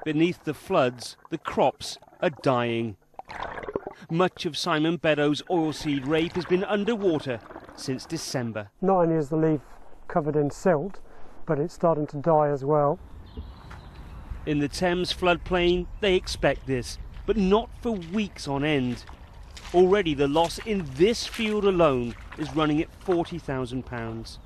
Beneath the floods, the crops are dying. Much of Simon Beddoes' oilseed rape has been underwater since December. Not only is the leaf covered in silt, but it's starting to die as well. In the Thames floodplain, they expect this, but not for weeks on end. Already the loss in this field alone is running at £40,000.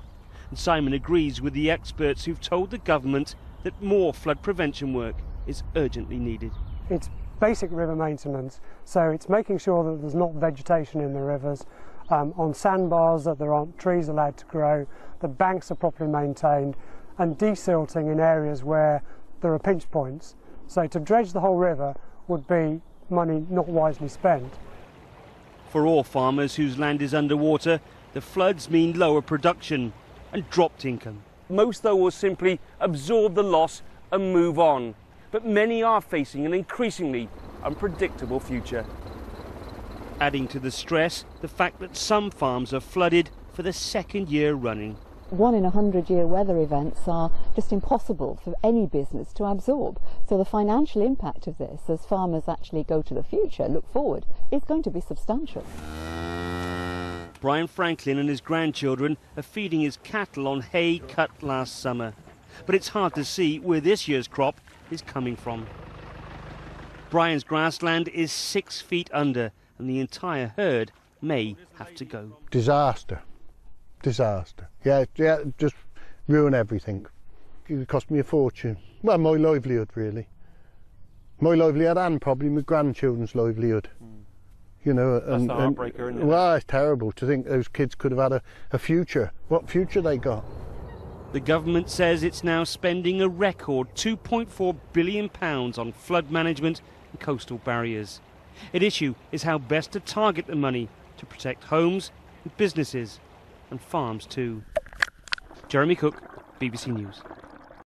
And Simon agrees with the experts who've told the government that more flood prevention work is urgently needed. It's basic river maintenance, so it's making sure that there's not vegetation in the rivers, on sandbars that there aren't trees allowed to grow, the banks are properly maintained, and desilting in areas where there are pinch points. So to dredge the whole river would be money not wisely spent. For all farmers whose land is underwater, the floods mean lower production and dropped income. Most, though, will simply absorb the loss and move on. But many are facing an increasingly unpredictable future. Adding to the stress, the fact that some farms are flooded for the second year running. 1 in 100-year weather events are just impossible for any business to absorb. So the financial impact of this, as farmers actually go to the future, look forward, is going to be substantial. Brian Franklin and his grandchildren are feeding his cattle on hay cut last summer. But it's hard to see where this year's crop is coming from. Brian's grassland is 6 feet under, and the entire herd may have to go. Disaster. Disaster. Yeah, just ruin everything. It would cost me a fortune. Well, my livelihood, really. My livelihood and probably my grandchildren's livelihood. You know, That's the heartbreaker, isn't it? Well, it's terrible to think those kids could have had a future. What future they got? The government says it's now spending a record £2.4 billion on flood management and coastal barriers. At issue is how best to target the money to protect homes, and businesses and farms too. Jeremy Cook, BBC News.